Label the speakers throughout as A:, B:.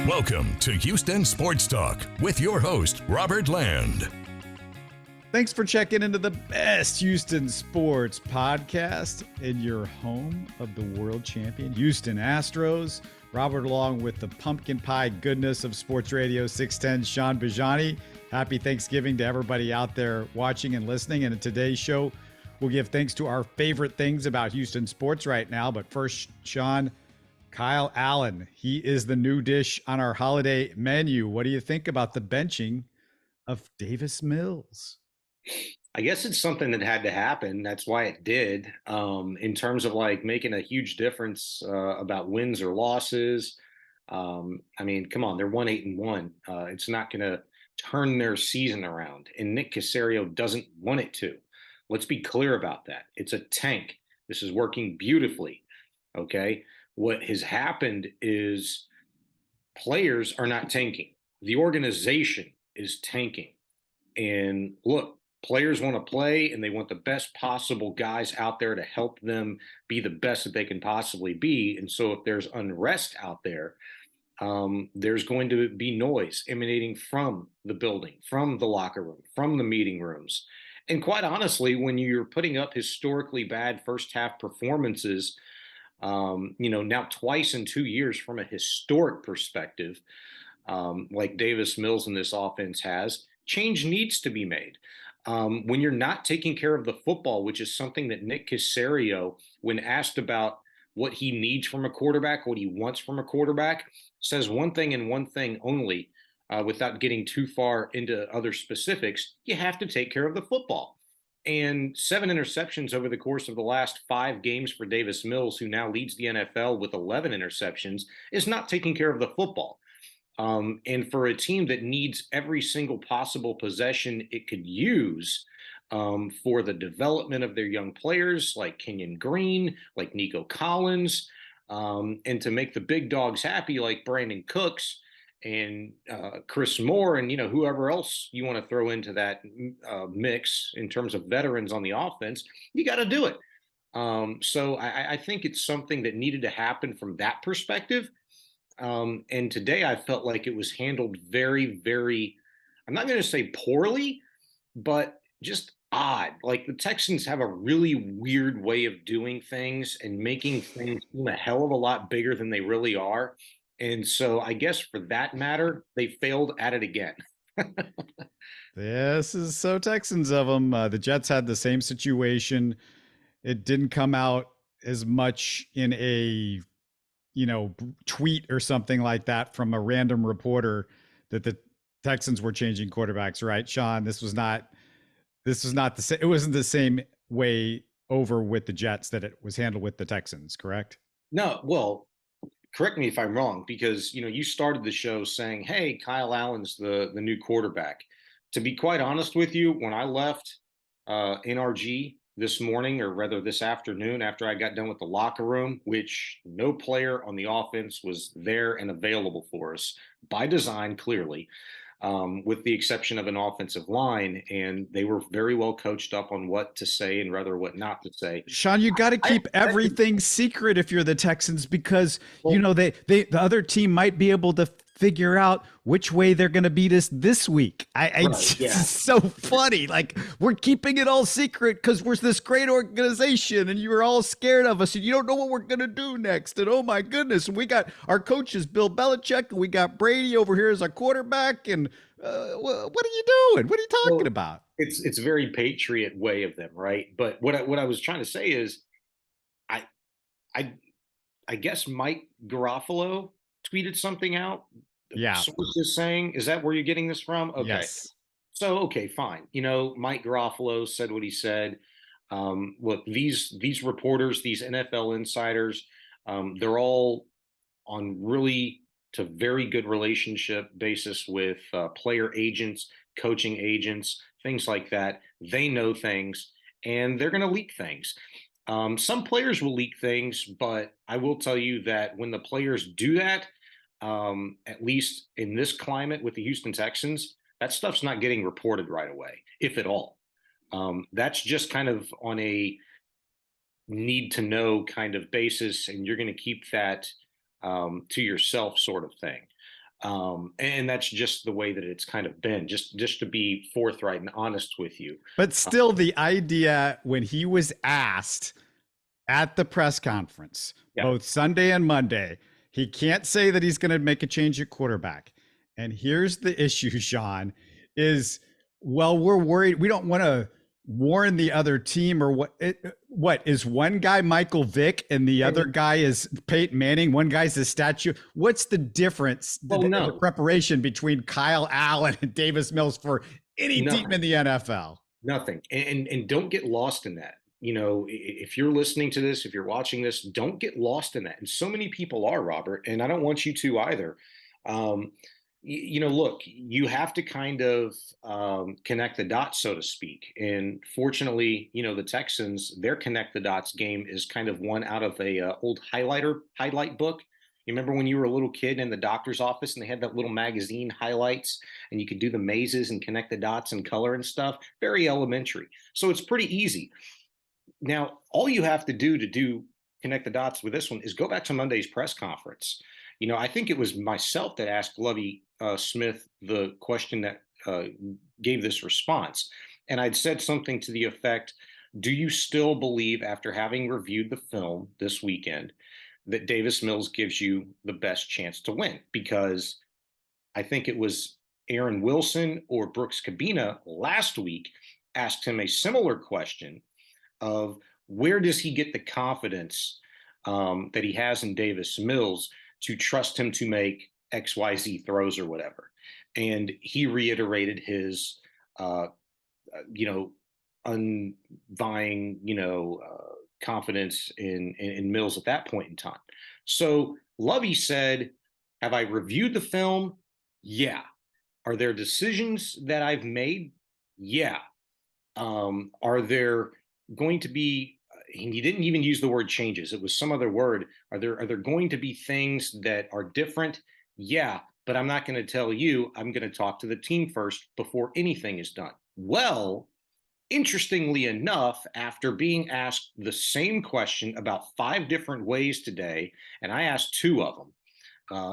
A: Welcome to Houston Sports Talk with your host, Robert Land.
B: Thanks for checking into the best Houston sports podcast in your home of the world champion Houston Astros. Robert, along with the pumpkin pie goodness of Sports Radio 610, Shaun Bijani. Happy Thanksgiving to everybody out there watching and listening. And in today's show, we'll give thanks to our favorite things about Houston sports right now. But first, Shaun, Kyle Allen, he is the new dish on our holiday menu. What do you think about the benching of Davis Mills?
C: I guess it's something that had to happen. That's why it did. In terms of like making a huge difference about wins or losses. I mean, come on, they're 1-8-1. It's not going to turn their season around, and Nick Caserio doesn't want it to. Let's be clear about that. It's a tank. This is working beautifully. Okay. What has happened is players are not tanking. The organization is tanking. And look, players want to play and they want the best possible guys out there to help them be the best that they can possibly be. And so if there's unrest out there, there's going to be noise emanating from the building, from the locker room, from the meeting rooms. And quite honestly, when you're putting up historically bad first half performances, now twice in 2 years from a historic perspective, like Davis Mills in this offense has, change needs to be made. When you're not taking care of the football, which is something that Nick Caserio, when asked about what he needs from a quarterback, what he wants from a quarterback, says one thing and one thing only, without getting too far into other specifics: you have to take care of the football. And 7 interceptions over the course of the last 5 games for Davis Mills, who now leads the NFL with 11 interceptions, is not taking care of the football. And for a team that needs every single possible possession it could use for the development of their young players like Kenyon Green, like Nico Collins, and to make the big dogs happy like Brandon Cooks and Chris Moore and, whoever else you want to throw into that mix in terms of veterans on the offense, you got to do it. So I think it's something that needed to happen from that perspective. And today I felt like it was handled very, very, I'm not going to say poorly, but just odd. Like the Texans have a really weird way of doing things and making things seem a hell of a lot bigger than they really are. And so I guess for that matter, they failed at it again.
B: This is so Texans of them. The Jets had the same situation. It didn't come out as much in a tweet or something like that from a random reporter that the Texans were changing quarterbacks, right, Shaun? This was not the same. It wasn't the same way over with the Jets that it was handled with the Texans, correct?
C: No, well, correct me if I'm wrong, because you started the show saying, "Hey, Kyle Allen's the new quarterback." To be quite honest with you, when I left NRG this morning, or rather this afternoon, after I got done with the locker room, which no player on the offense was there and available for us by design, clearly, with the exception of an offensive line, and they were very well coached up on what to say and rather what not to say.
B: Shaun, you got to keep everything secret if you're the Texans, because the other team might be able to figure out which way they're going to beat us this week. It's so funny. Like, we're keeping it all secret because we're this great organization and you're all scared of us and you don't know what we're going to do next. And oh my goodness, and we got our coaches, Bill Belichick, and we got Brady over here as our quarterback. And what are you doing? What are you talking about?
C: It's a very Patriot way of them, right? But what I was trying to say is, I guess Mike Garofalo tweeted something out.
B: Yeah.
C: Sources saying, is that where you're getting this from? Okay.
B: Yes.
C: So, okay, fine. Mike Garofalo said what he said. Look, these reporters, these NFL insiders, they're all on really to very good relationship basis with player agents, coaching agents, things like that. They know things and they're going to leak things. Some players will leak things, but I will tell you that when the players do that, at least in this climate with the Houston Texans, that stuff's not getting reported right away, if at all. That's just kind of on a need to know kind of basis, and you're going to keep that to yourself sort of thing. And that's just the way that it's kind of been, just to be forthright and honest with you.
B: But still, the idea when he was asked at the press conference,
C: Yeah.
B: both Sunday and Monday, he can't say that he's going to make a change at quarterback. And here's the issue, Sean, is, well, we're worried. We don't want to warn the other team or what is one guy Michael Vick and the other guy is Peyton Manning. One guy's a statue. What's the difference in the preparation between Kyle Allen and Davis Mills for any team in the NFL?
C: Nothing. And don't get lost in that. You know, if you're listening to this, if you're watching this, don't get lost in that. And so many people are, Robert, and I don't want you to either. Look, you have to kind of connect the dots, so to speak. And fortunately, the Texans, their connect the dots game is kind of one out of a old highlight book. You remember when you were a little kid in the doctor's office and they had that little magazine highlights and you could do the mazes and connect the dots and color and stuff? Very elementary. So it's pretty easy. Now, all you have to do connect the dots with this one is go back to Monday's press conference. I think it was myself that asked Lovie Smith the question that gave this response. And I'd said something to the effect, do you still believe, after having reviewed the film this weekend, that Davis Mills gives you the best chance to win? Because I think it was Aaron Wilson or Brooks Cabina last week asked him a similar question of where does he get the confidence that he has in Davis Mills to trust him to make XYZ throws or whatever. And he reiterated his, unvying, confidence in Mills at that point in time. So Lovie said, have I reviewed the film? Yeah. Are there decisions that I've made? Yeah. Are there going to be, and he didn't even use the word changes, it was some other word. Are there going to be things that are different? Yeah, but I'm not going to tell you. I'm going to talk to the team first before anything is done. Well, interestingly enough, after being asked the same question about 5 different ways today, and I asked 2 of them,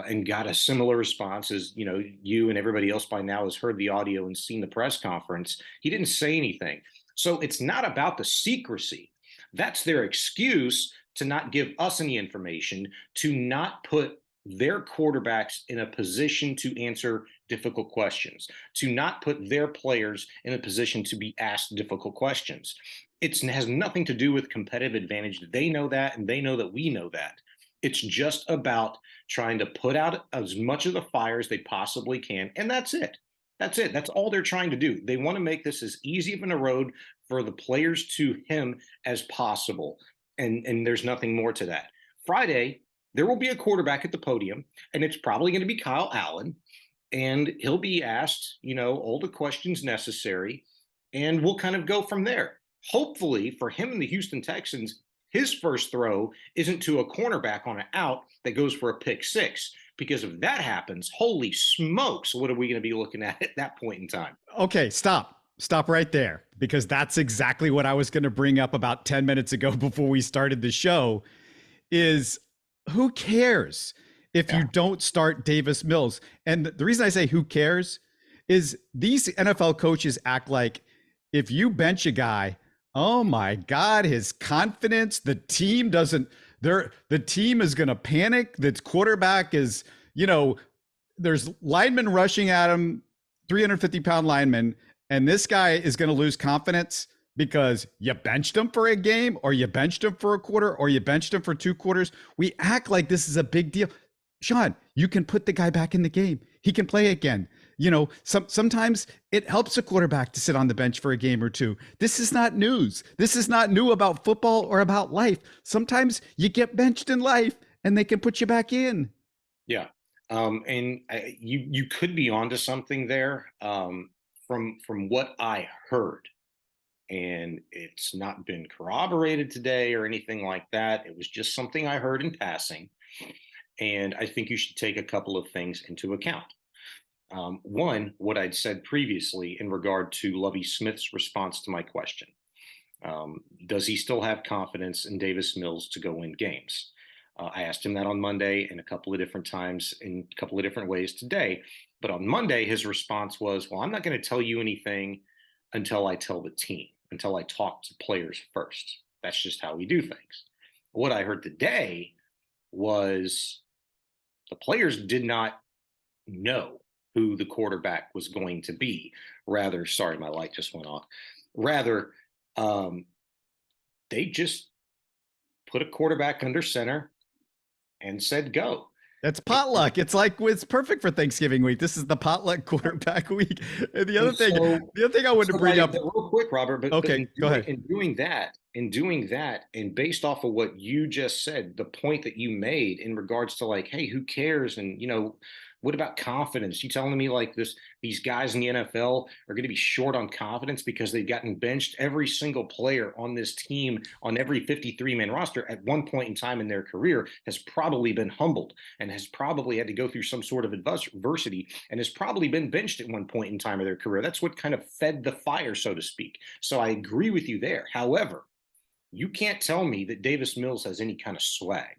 C: and got a similar response as, you and everybody else by now has heard the audio and seen the press conference. He didn't say anything. So it's not about the secrecy. That's their excuse to not give us any information, to not put their quarterbacks in a position to answer difficult questions, to not put their players in a position to be asked difficult questions. It has nothing to do with competitive advantage. They know that, and they know that we know that. It's just about trying to put out as much of the fire as they possibly can, and that's it. That's it. That's all they're trying to do. They want to make this as easy of a road for the players to him as possible. And there's nothing more to that. Friday, there will be a quarterback at the podium, and it's probably going to be Kyle Allen. And he'll be asked, all the questions necessary, and we'll kind of go from there. Hopefully for him and the Houston Texans, his first throw isn't to a cornerback on an out that goes for a pick 6. Because if that happens, holy smokes, what are we going to be looking at that point in time?
B: Okay, stop right there, because that's exactly what I was going to bring up about 10 minutes ago before we started the show. Is who cares if you don't start Davis Mills? And the reason I say who cares is these NFL coaches act like if you bench a guy, oh my God, his confidence, the team is going to panic. The quarterback is, there's linemen rushing at him, 350-pound linemen, and this guy is going to lose confidence because you benched him for a game, or you benched him for a quarter, or you benched him for 2 quarters. We act like this is a big deal. Sean, you can put the guy back in the game. He can play again. Sometimes it helps a quarterback to sit on the bench for a game or 2. This is not news. This is not new about football or about life. Sometimes you get benched in life and they can put you back in.
C: Yeah. You could be onto something there. From what I heard, and it's not been corroborated today or anything like that. It was just something I heard in passing. And I think you should take a couple of things into account. One, what I'd said previously in regard to Lovie Smith's response to my question. Does he still have confidence in Davis Mills to go win games? I asked him that on Monday and a couple of different times in a couple of different ways today. But on Monday, his response was, well, I'm not going to tell you anything until I tell the team, until I talk to players first. That's just how we do things. What I heard today was the players did not know who the quarterback was going to be. Rather, sorry, my light just went off. Rather, they just put a quarterback under center and said, go.
B: It's potluck. It's perfect for Thanksgiving week. This is the potluck quarterback week. And the other thing I wanted to bring up
C: real quick, Robert, but
B: okay, go ahead.
C: In doing that, and based off of what you just said, the point that you made in regards to like, hey, who cares? And what about confidence? You telling me like these guys in the NFL are going to be short on confidence because they've gotten benched? Every single player on this team, on every 53-man roster at one point in time in their career has probably been humbled and has probably had to go through some sort of adversity and has probably been benched at one point in time of their career. That's what kind of fed the fire, so to speak. So I agree with you there. However, you can't tell me that Davis Mills has any kind of swag.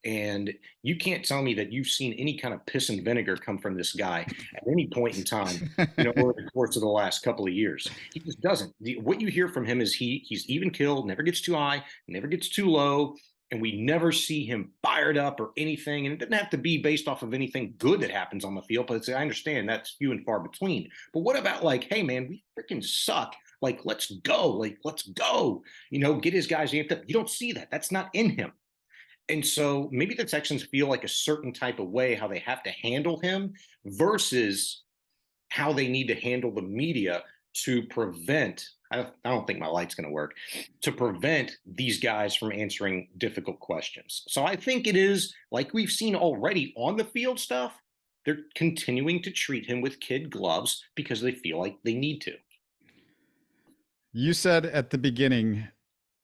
C: And you can't tell me that you've seen any kind of piss and vinegar come from this guy at any point in time, over the course of the last couple of years. He just doesn't. What you hear from him is he's even killed, never gets too high, never gets too low, and we never see him fired up or anything. And it doesn't have to be based off of anything good that happens on the field, but I understand that's few and far between. But what about like, hey, man, we freaking suck. Like, let's go. Like, let's go. Get his guys amped up. You don't see that. That's not in him. And so maybe the Texans feel like a certain type of way how they have to handle him versus how they need to handle the media to prevent, I don't think my light's going to work, to prevent these guys from answering difficult questions. So I think it is, like we've seen already on the field stuff, they're continuing to treat him with kid gloves because they feel like they need to.
B: You said at the beginning,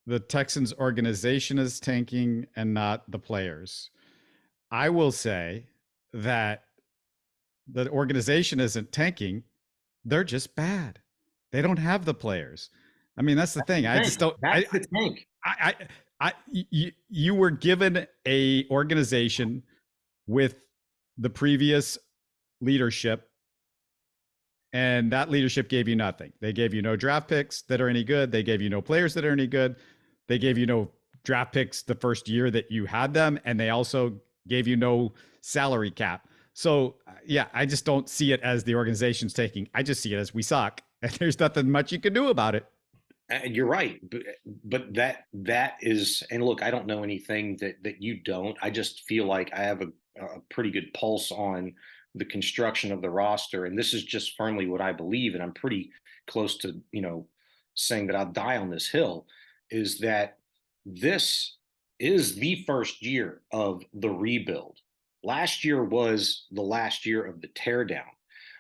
B: the Texans organization is tanking and not the players. I will say that the organization isn't tanking. They're just bad. They don't have the players. I mean, that's the thing. I just don't.
C: That's the tank.
B: You were given a organization with the previous leadership, and that leadership gave you nothing. They gave you no draft picks that are any good. They gave you no players that are any good. They gave you no draft picks the first year that you had them. And they also gave you no salary cap. So yeah, I just don't see it as the organization's taking. I just see it as we suck. And there's nothing much you can do about it.
C: And you're right. But that is, and look, I don't know anything that you don't. I just feel like I have a pretty good pulse on the construction of the roster. And this is just firmly what I believe. And I'm pretty close to, saying that I'll die on this hill, is that this is the first year of the rebuild. Last year was the last year of the teardown.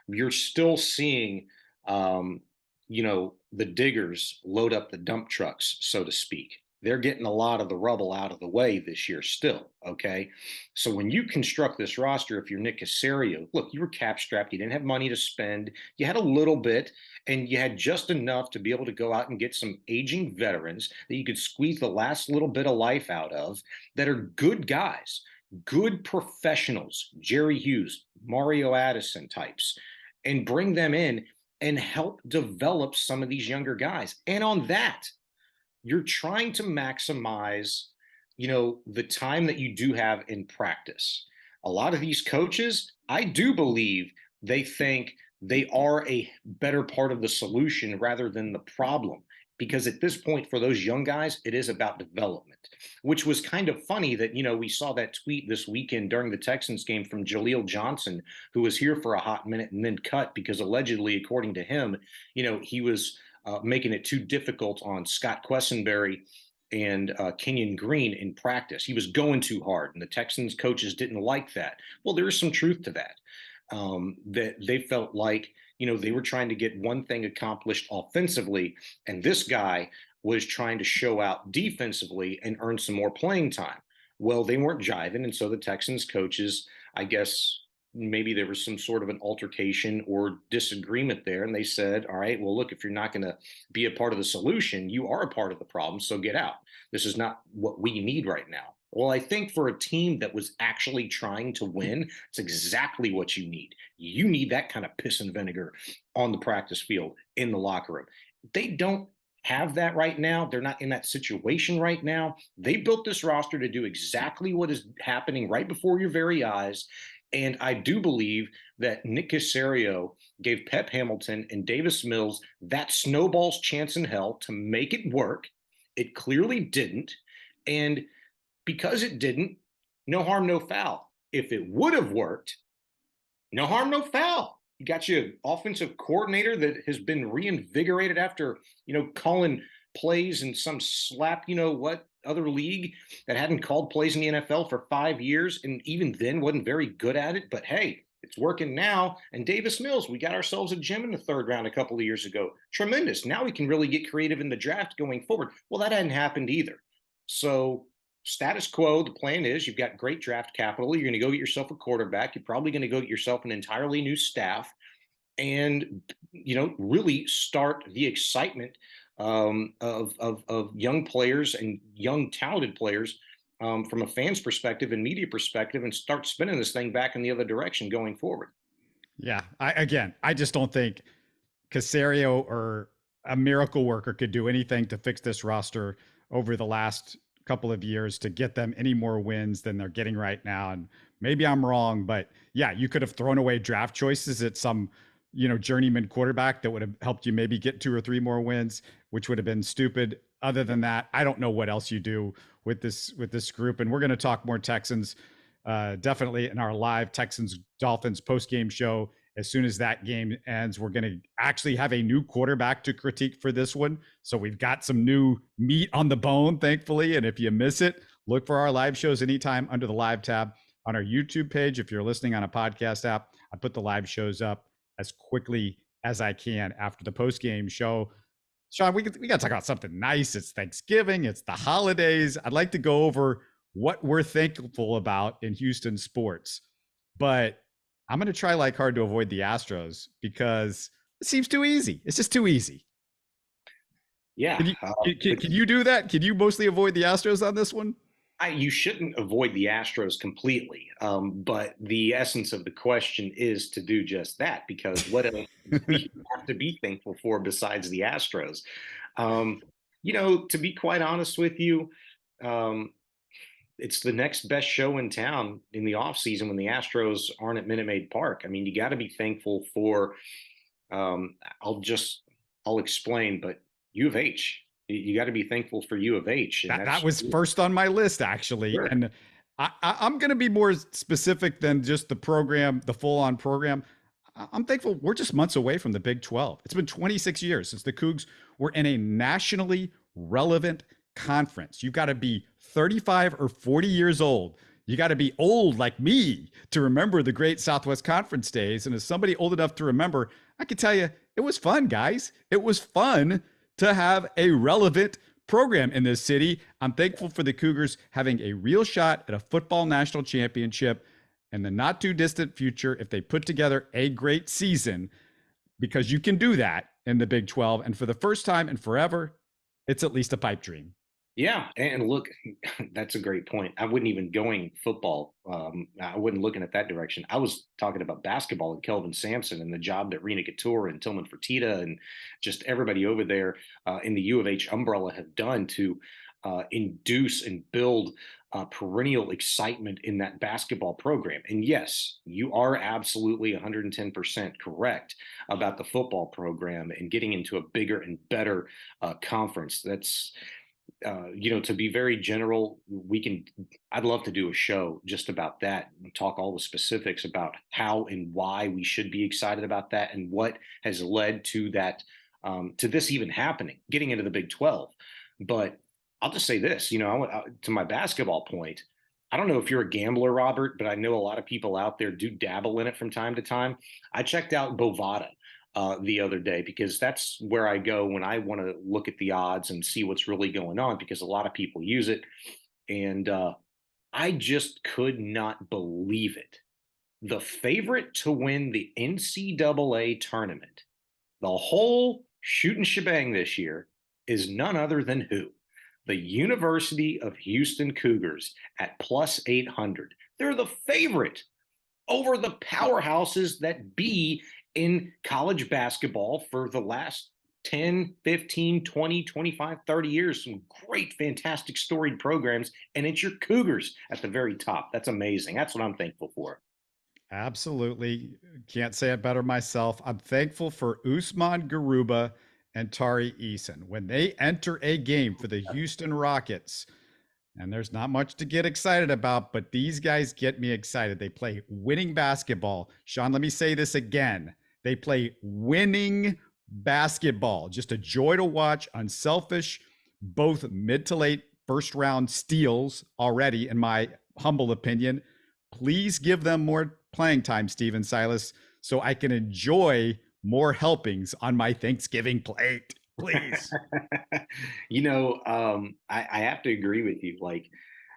C: You're still seeing, the diggers load up the dump trucks, so to speak. They're getting a lot of the rubble out of the way this year still, okay? So when you construct this roster, if you're Nick Caserio, look, you were cap strapped. You didn't have money to spend. You had a little bit, and you had just enough to be able to go out and get some aging veterans that you could squeeze the last little bit of life out of that are good guys, good professionals, Jerry Hughes, Mario Addison types, and bring them in and help develop some of these younger guys. And on that, you're trying to maximize, the time that you do have in practice. A lot of these coaches, I do believe they think they are a better part of the solution rather than the problem. Because at this point, for those young guys, it is about development, which was kind of funny that, we saw that tweet this weekend during the Texans game from Jaleel Johnson, who was here for a hot minute and then cut because allegedly, according to him, he was making it too difficult on Scott Quessenberry and Kenyon Green in practice. He was going too hard, and the Texans coaches didn't like that. Well, there is some truth to that, that they felt like, they were trying to get one thing accomplished offensively, and this guy was trying to show out defensively and earn some more playing time. Well, they weren't jiving, and so the Texans coaches, I guess, maybe there was some sort of an altercation or disagreement there. And they said, all right, well, look, if you're not going to be a part of the solution, you are a part of the problem. So get out. This is not what we need right now. Well, I think for a team that was actually trying to win, it's exactly what you need. You need that kind of piss and vinegar on the practice field, in the locker room. They don't have that right now. They're not in that situation right now. They built this roster to do exactly what is happening right before your very eyes. And I do believe that Nick Caserio gave Pep Hamilton and Davis Mills that snowball's chance in hell to make it work. It clearly didn't. And because it didn't, no harm, no foul. If it would have worked, no harm, no foul. You got your offensive coordinator that has been reinvigorated after, calling plays in some slap, what other league that hadn't called plays in the NFL for 5 years and even then wasn't very good at it. But hey, it's working now. And Davis Mills, we got ourselves a gem in the third round a couple of years ago. Tremendous. Now we can really get creative in the draft going forward. Well, that hadn't happened either. So status quo, the plan is you've got great draft capital. You're going to go get yourself a quarterback. You're probably going to go get yourself an entirely new staff and, really start the excitement of young players and young talented players from a fan's perspective and media perspective, and start spinning this thing back in the other direction going forward.
B: Yeah. I just don't think Caserio or a miracle worker could do anything to fix this roster over the last couple of years to get them any more wins than they're getting right now. And maybe I'm wrong, but yeah, you could have thrown away draft choices at some, journeyman quarterback that would have helped you maybe get 2 or 3 more wins, which would have been stupid. Other than that, I don't know what else you do with this group. And we're going to talk more Texans definitely in our live Texans Dolphins post-game show. As soon as that game ends, we're going to actually have a new quarterback to critique for this one. So we've got some new meat on the bone, thankfully. And if you miss it, look for our live shows anytime under the live tab on our YouTube page. If you're listening on a podcast app, I put the live shows up as quickly as I can after the post-game show. Shaun, we got to talk about something nice. It's Thanksgiving. It's the holidays. I'd like to go over what we're thankful about in Houston sports. But I'm going to try like hard to avoid the Astros because it seems too easy. It's just too easy.
C: Yeah.
B: Can you do that? Can you mostly avoid the Astros on this one?
C: You shouldn't avoid the Astros completely. But the essence of the question is to do just that, because what else do we have to be thankful for besides the Astros? To be quite honest with you, it's the next best show in town in the offseason when the Astros aren't at Minute Maid Park. I mean, you got to be thankful for, I'll explain, but U of H. You got to be thankful for U of H.
B: And that was first on my list, actually. Sure. And I'm going to be more specific than just the program, the full-on program. I'm thankful we're just months away from the Big 12. It's been 26 years since the Cougs were in a nationally relevant conference. You've got to be 35 or 40 years old. You got to be old like me to remember the great Southwest Conference days. And as somebody old enough to remember, I can tell you it was fun, guys. It was fun to have a relevant program in this city. I'm thankful for the Cougars having a real shot at a football national championship in the not too distant future if they put together a great season, because you can do that in the Big 12. And for the first time in forever, it's at least a pipe dream.
C: Yeah, and look, that's a great point. I wouldn't even going football. I wasn't looking at that direction. I was talking about basketball and Kelvin Sampson and the job that Rena Couture and Tillman Fertitta and just everybody over there in the U of H umbrella have done to induce and build perennial excitement in that basketball program. And yes, you are absolutely 110% correct about the football program and getting into a bigger and better conference. That's to be very general, I'd love to do a show just about that and talk all the specifics about how and why we should be excited about that and what has led to that, to this even happening, getting into the Big 12. But I'll just say this, to my basketball point, I don't know if you're a gambler, Robert, but I know a lot of people out there do dabble in it from time to time. I checked out Bovada the other day, because that's where I go when I want to look at the odds and see what's really going on, because a lot of people use it. And I just could not believe it. The favorite to win the NCAA tournament, the whole shooting shebang this year, is none other than who? the University of Houston Cougars at plus 800. They're the favorite over the powerhouses that be in college basketball for the last 10, 15, 20, 25, 30 years. Some great, fantastic, storied programs. And it's your Cougars at the very top. That's amazing. That's what I'm thankful for.
B: Absolutely. Can't say it better myself. I'm thankful for Usman Garuba and Tari Eason. When they enter a game for the Houston Rockets, and there's not much to get excited about, but these guys get me excited. They play winning basketball. Shaun, let me say this again. They play winning basketball. Just a joy to watch, unselfish, both mid to late first round steals already, in my humble opinion. Please give them more playing time, Steven Silas, so I can enjoy more helpings on my Thanksgiving plate. Please.
C: I have to agree with you. Like,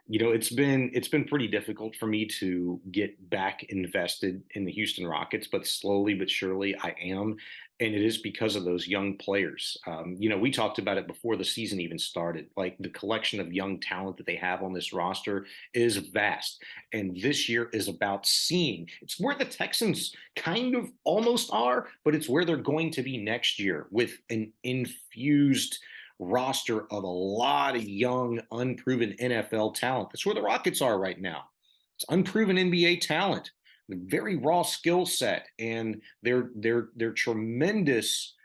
C: it's been pretty difficult for me to get back invested in the Houston Rockets, but slowly but surely I am. And it is because of those young players. We talked about it before the season even started. Like, the collection of young talent that they have on this roster is vast. And this year is about seeing. It's where the Texans kind of almost are, but it's where they're going to be next year with an infused roster of a lot of young, unproven NFL talent. That's where the Rockets are right now. It's unproven NBA talent, very raw skill set, and they're tremendous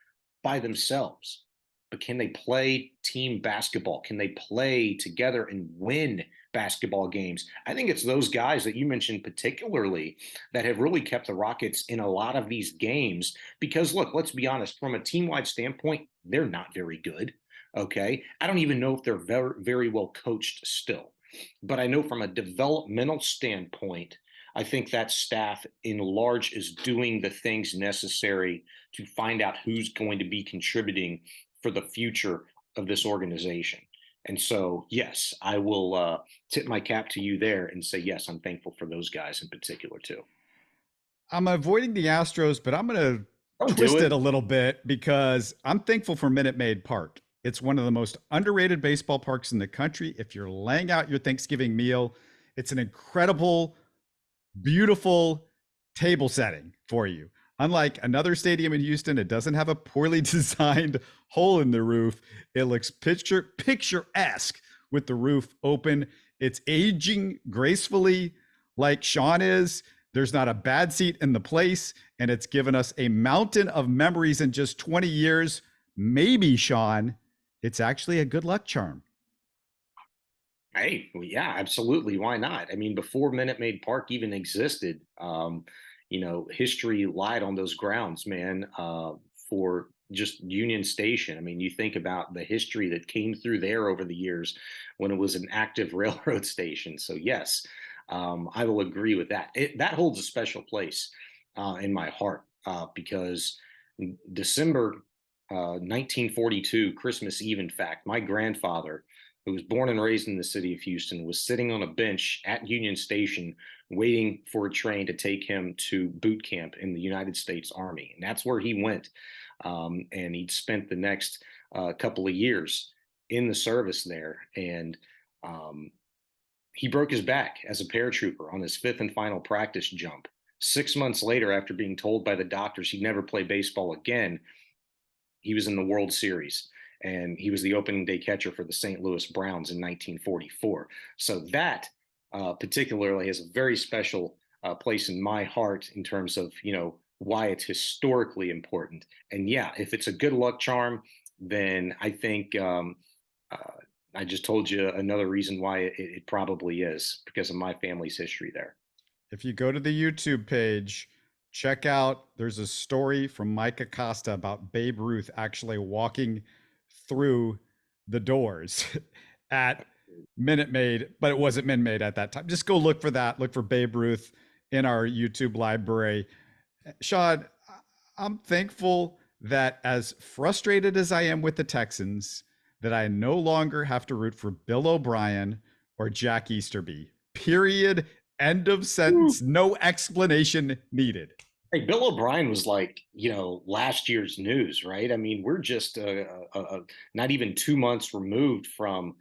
C: by themselves. But can they play team basketball? Can they play together and win basketball games? I think it's those guys that you mentioned particularly that have really kept the Rockets in a lot of these games. Because look, let's be honest, from a team-wide standpoint, they're not very good. Okay. I don't even know if they're very, very well coached still. But I know from a developmental standpoint, I think that staff in large is doing the things necessary to find out who's going to be contributing for the future of this organization. And so, yes, I will tip my cap to you there and say, yes, I'm thankful for those guys in particular, too.
B: I'm avoiding the Astros, but I'm going to
C: Don't
B: twist
C: do
B: it
C: it.
B: a little bit because I'm thankful for Minute Maid Park. It's one of the most underrated baseball parks in the country. If you're laying out your Thanksgiving meal, it's an incredible, beautiful table setting for you. Unlike another stadium in Houston, it doesn't have a poorly designed hole in the roof. It looks picturesque with the roof open. It's aging gracefully like Shaun is. There's not a bad seat in the place, and it's given us a mountain of memories in just 20 years. Maybe, Shaun, it's actually a good luck charm.
C: Hey, well, yeah, absolutely. Why not? I mean, before Minute Maid Park even existed, history lied on those grounds, man, for just Union Station. I mean, you think about the history that came through there over the years when it was an active railroad station. So, yes, I will agree with that. That holds a special place in my heart because December 1942, Christmas Eve, in fact, my grandfather, who was born and raised in the city of Houston, was sitting on a bench at Union Station waiting for a train to take him to boot camp in the United States Army. And that's where he went. And he'd spent the next couple of years in the service there. And he broke his back as a paratrooper on his fifth and final practice jump. 6 months later, after being told by the doctors he'd never play baseball again, he was in the World Series, and he was the opening day catcher for the St. Louis Browns in 1944. So that particularly has a very special place in my heart in terms of, why it's historically important. And yeah, if it's a good luck charm, then I think I just told you another reason why it probably is because of my family's history there.
B: If you go to the YouTube page, check out, there's a story from Mike Acosta about Babe Ruth actually walking through the doors at Minute Maid, but it wasn't Minute Maid at that time. Just go look for that. Look for Babe Ruth in our YouTube library. Shaun, I'm thankful that as frustrated as I am with the Texans, that I no longer have to root for Bill O'Brien or Jack Easterby. Period. End of sentence. No explanation needed.
C: Hey, Bill O'Brien was like, last year's news, right? I mean, we're just not even 2 months removed from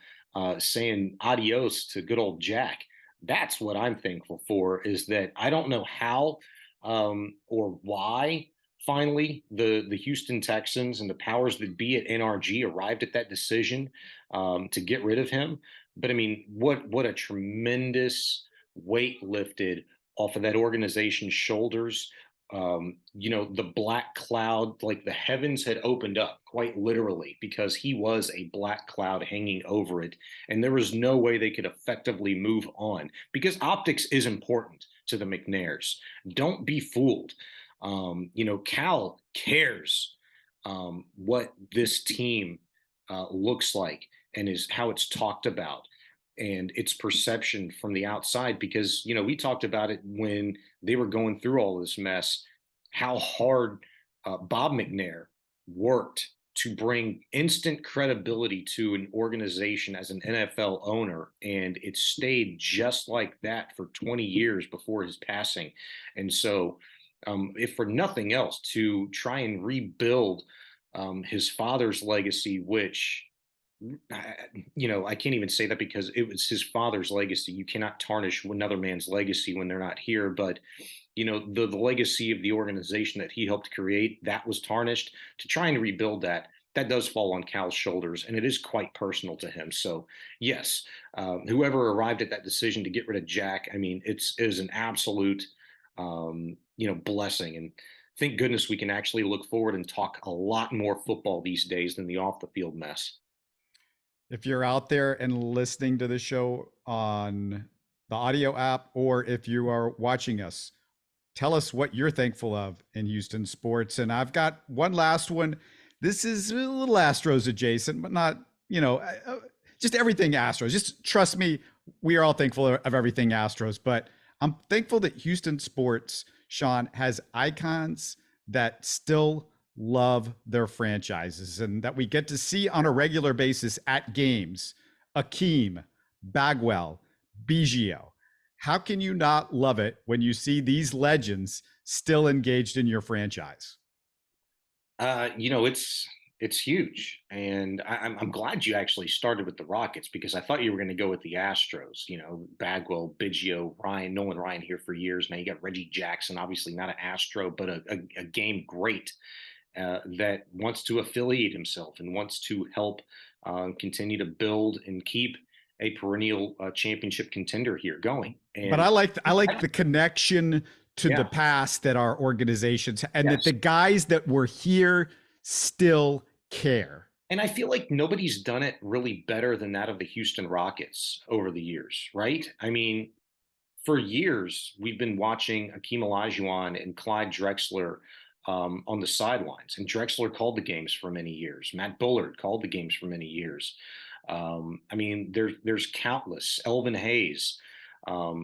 C: saying adios to good old Jack. That's what I'm thankful for, is that I don't know how or why finally the Houston Texans and the powers that be at NRG arrived at that decision to get rid of him. But I mean, what a tremendous weight lifted off of that organization's shoulders. The black cloud, like the heavens had opened up quite literally, because he was a black cloud hanging over it. And there was no way they could effectively move on, because optics is important to the McNairs. Don't be fooled. Cal cares what this team looks like and is how it's talked about and its perception from the outside, because we talked about it when they were going through all this mess, how hard Bob McNair worked to bring instant credibility to an organization as an NFL owner, and it stayed just like that for 20 years before his passing. And so if for nothing else, to try and rebuild his father's legacy, which I can't even say that because it was his father's legacy. You cannot tarnish another man's legacy when they're not here. But the legacy of the organization that he helped create, that was tarnished. To try and rebuild that, that does fall on Cal's shoulders, and it is quite personal to him. So yes, whoever arrived at that decision to get rid of Jack, I mean, it is an absolute blessing. And thank goodness we can actually look forward and talk a lot more football these days than the off the field mess.
B: If you're out there and listening to the show on the audio app, or if you are watching us, tell us what you're thankful of in Houston sports. And I've got one last one. This is a little Astros adjacent, but not, just everything Astros. Just trust me, we are all thankful of everything Astros, but I'm thankful that Houston sports, Shaun, has icons that still love their franchises and that we get to see on a regular basis at games. Akeem, Bagwell, Biggio. How can you not love it when you see these legends still engaged in your franchise?
C: It's huge, and I'm glad you actually started with the Rockets, because I thought you were going to go with the Astros. Bagwell, Biggio, Nolan Ryan here for years. Now you got Reggie Jackson, obviously not an Astro, but a game great. That wants to affiliate himself and wants to help continue to build and keep a perennial championship contender here going.
B: But I like the connection to the past that our organizations and that the guys that were here still care.
C: And I feel like nobody's done it really better than that of the Houston Rockets over the years, right? I mean, for years we've been watching Akeem Olajuwon and Clyde Drexler on the sidelines. And Drexler called the games for many years. Matt Bullard called the games for many years. There's countless. Elvin Hayes,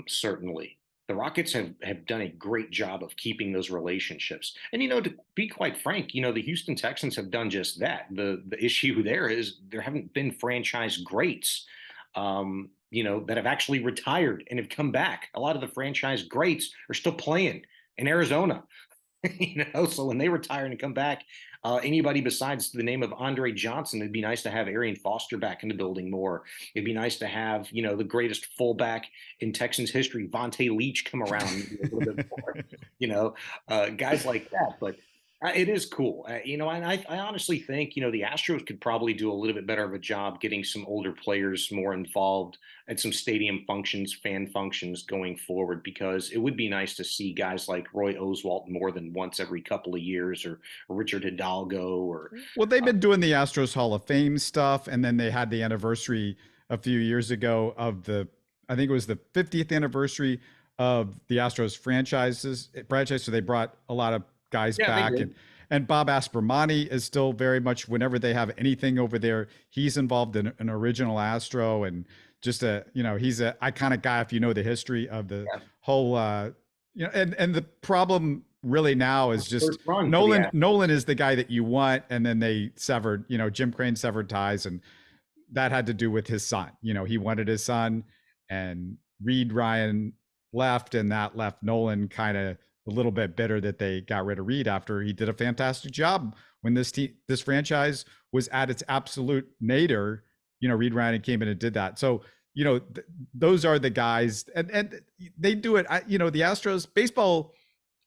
C: certainly. The Rockets have done a great job of keeping those relationships. And, to be quite frank, the Houston Texans have done just that. The issue there is there haven't been franchise greats, that have actually retired and have come back. A lot of the franchise greats are still playing in Arizona. So when they retire and come back, anybody besides the name of Andre Johnson, it'd be nice to have Arian Foster back in the building more. It'd be nice to have, the greatest fullback in Texans history, Vontae Leach, come around a little bit more, guys like that. But it is cool. And I honestly think, the Astros could probably do a little bit better of a job getting some older players more involved at some stadium functions, fan functions going forward, because it would be nice to see guys like Roy Oswalt more than once every couple of years, or Richard Hidalgo,
B: well, they've been doing the Astros Hall of Fame stuff. And then they had the anniversary a few years ago of I think it was the 50th anniversary of the Astros franchise. So they brought a lot of guys back, and Bob Aspermani is still very much, whenever they have anything over there, he's involved in an original Astro, and just he's a iconic guy if you know the history of the whole and the problem really now is just Nolan is the guy that you want, and then they severed, Jim Crane severed ties, and that had to do with his son. He wanted his son, and Reed Ryan left, and that left Nolan kind of a little bit bitter that they got rid of Reed after he did a fantastic job when this franchise was at its absolute nadir Reed Ryan came in and did that. So, those are the guys, and they do it. The Astros baseball,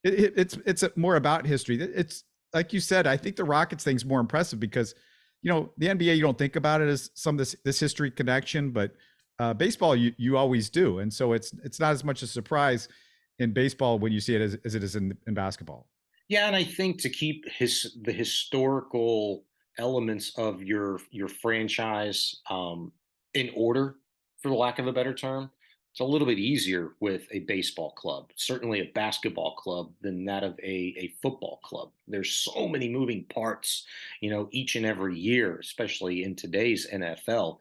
B: it's more about history. It's like you said. I think the Rockets thing's more impressive because, the NBA, you don't think about it as some of this history connection, but baseball you always do, and so it's not as much a surprise in baseball when you see it as it is in basketball.
C: Yeah, and I think to keep the historical elements of your franchise in order, for the lack of a better term, it's a little bit easier with a baseball club, certainly a basketball club, than that of a football club. There's so many moving parts, each and every year, especially in today's NFL,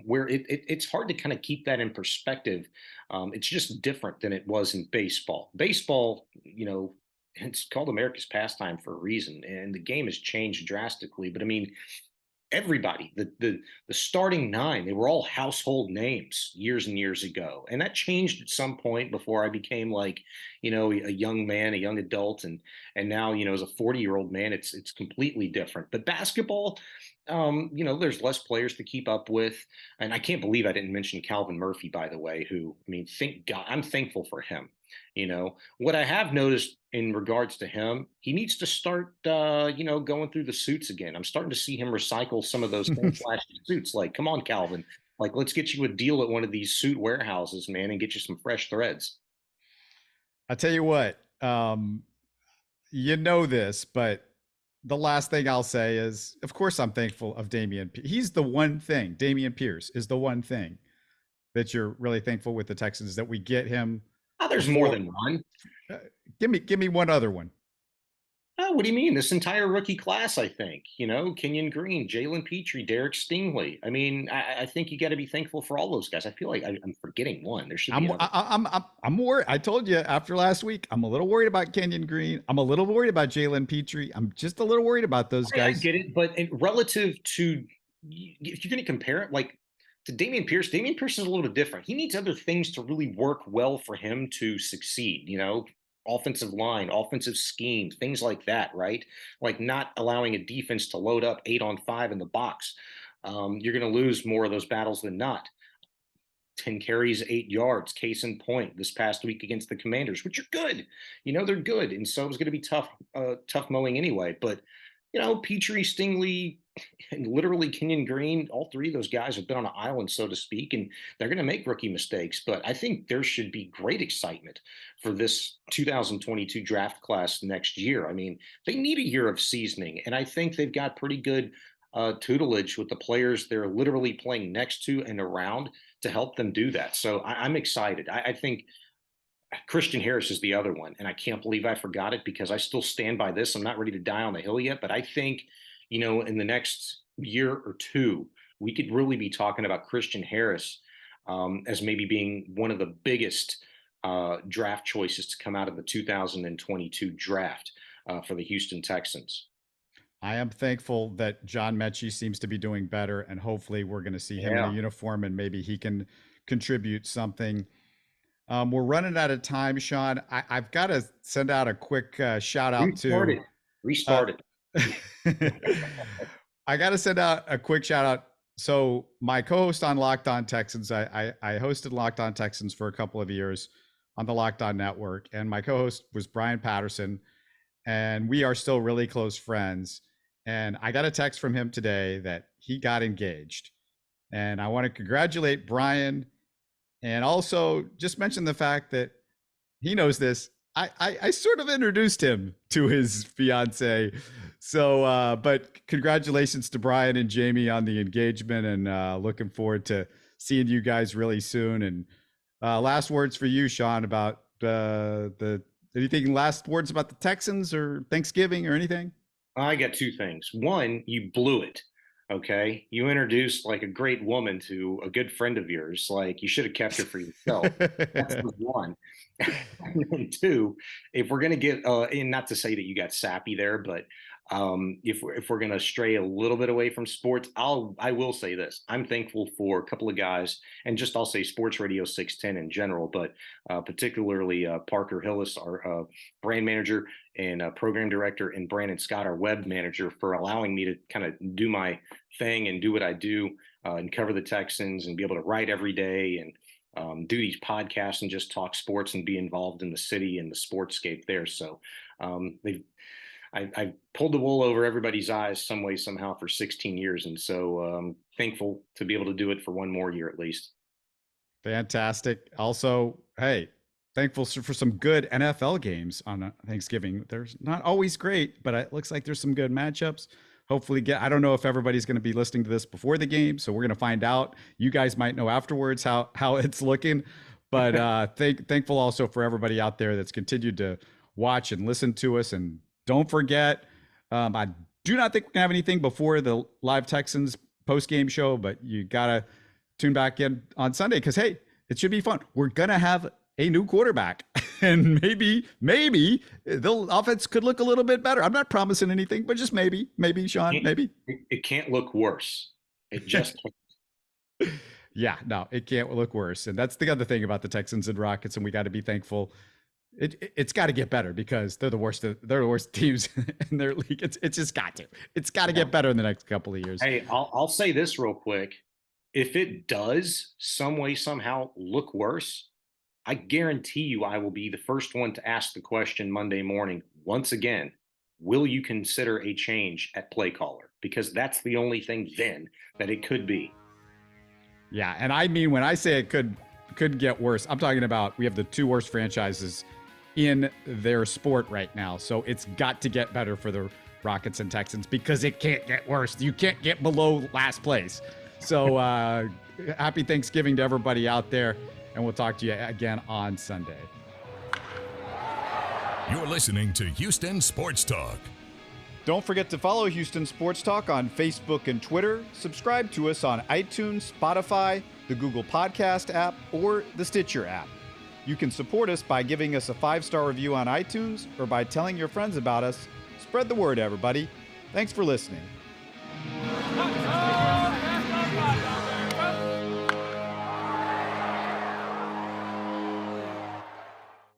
C: where it's hard to kind of keep that in perspective. It's just different than it was in baseball. Baseball, it's called America's pastime for a reason, and the game has changed drastically. But I mean, everybody, the starting nine, they were all household names years and years ago, and that changed at some point before I became like, a young man, a young adult, and now, as a 40-year-old man, it's completely different. But basketball, there's less players to keep up with, and I can't believe I didn't mention Calvin Murphy, by the way, who, I mean, thank God, I'm thankful for him. What I have noticed in regards to him, he needs to start, going through the suits again. I'm starting to see him recycle some of those flashy suits. Like, come on, Calvin, like, let's get you a deal at one of these suit warehouses, man, and get you some fresh threads.
B: I'll tell you what, this, but the last thing I'll say is, of course, I'm thankful of Damian. He's the one thing. Damian Pierce is the one thing that you're really thankful with the Texans, that we get him.
C: Oh, there's more than one.
B: Give me one other one.
C: Oh, what do you mean? This entire rookie class, I think. Kenyon Green, Jalen Petrie, Derek Stingley. I mean, I think you got to be thankful for all those guys. I feel like I'm forgetting one. There should be.
B: I'm worried. I told you after last week, I'm a little worried about Kenyon Green. I'm a little worried about Jalen Petrie. I'm just a little worried about those guys.
C: I get it, but relative to, if you're going to compare it, like, to Damian Pierce is a little bit different. He needs other things to really work well for him to succeed, offensive line, offensive scheme, things like that, right? Like not allowing a defense to load up 8-on-5 in the box. You're going to lose more of those battles than not. 10 carries, 8 yards, case in point, this past week against the Commanders, which are good. They're good. And so it was going to be tough mowing anyway. But, Petrie, Stingley, and literally Kenyon Green, all three of those guys have been on an island, so to speak, and they're going to make rookie mistakes. But I think there should be great excitement for this 2022 draft class next year. I mean, they need a year of seasoning, and I think they've got pretty good tutelage with the players they're literally playing next to and around to help them do that. So I'm excited. I think Christian Harris is the other one, and I can't believe I forgot it because I still stand by this. I'm not ready to die on the hill yet, but I think, in the next year or two, we could really be talking about Christian Harris as maybe being one of the biggest draft choices to come out of the 2022 draft for the Houston Texans.
B: I am thankful that John Mechie seems to be doing better, and hopefully we're going to see him in a uniform and maybe he can contribute something. We're running out of time, Shaun. I've got to send out a quick shout out to
C: Restarted.
B: I got to send out a quick shout out. So my co-host on Locked On Texans, I hosted Locked On Texans for a couple of years on the Locked On Network, and my co-host was Brian Patterson, and we are still really close friends. And I got a text from him today that he got engaged, and I want to congratulate Brian, and also just mention the fact that he knows this. I sort of introduced him to his fiance. So, but congratulations to Brian and Jamie on the engagement, and looking forward to seeing you guys really soon. And last words for you, Shaun, about anything, last words about the Texans or Thanksgiving or anything?
C: I got two things. One, you blew it. Okay. You introduced like a great woman to a good friend of yours. Like, you should have kept her for yourself. That's the one. And then two, if we're going to get, and not to say that you got sappy there, but if we're going to stray a little bit away from sports, I will say this. I'm thankful for a couple of guys, and just I'll say Sports Radio 610 in general, but particularly Parker Hillis, our brand manager and program director, and Brandon Scott, our web manager, for allowing me to kind of do my thing and do what I do and cover the Texans and be able to write every day and do these podcasts and just talk sports and be involved in the city and the sportscape there. So I pulled the wool over everybody's eyes some way, somehow for 16 years. And so thankful to be able to do it for one more year at least.
B: Fantastic. Also, hey, thankful for some good NFL games on Thanksgiving. There's not always great, but it looks like there's some good matchups. Hopefully I don't know if everybody's going to be listening to this before the game, so we're going to find out. You guys might know afterwards how it's looking, but thankful also for everybody out there that's continued to watch and listen to us. And don't forget, I do not think we're going to have anything before the live Texans post-game show, but you got to tune back in on Sunday because, hey, it should be fun. We're going to have a new quarterback and maybe the offense could look a little bit better. I'm not promising anything, but just maybe Shaun, maybe.
C: It can't look worse. It just
B: Yeah, no, it can't look worse. And that's the other thing about the Texans and Rockets, and we got to be thankful. It's got to get better because they're the worst teams in their league. It's just got to. It's got to get better in the next couple of years.
C: Hey, I'll say this real quick. If it does some way, somehow look worse, I guarantee you I will be the first one to ask the question Monday morning. Once again, will you consider a change at play caller? Because that's the only thing then that it could be.
B: Yeah, and I mean, when I say it could get worse, I'm talking about we have the two worst franchises in their sport right now. So it's got to get better for the Rockets and Texans because it can't get worse. You can't get below last place. So happy Thanksgiving to everybody out there, and we'll talk to you again on Sunday.
A: You're listening to Houston Sports Talk.
B: Don't forget to follow Houston Sports Talk on Facebook and Twitter. Subscribe to us on iTunes, Spotify, the Google Podcast app, or the Stitcher app. You can support us by giving us a 5-star review on iTunes or by telling your friends about us. Spread the word, everybody. Thanks for listening.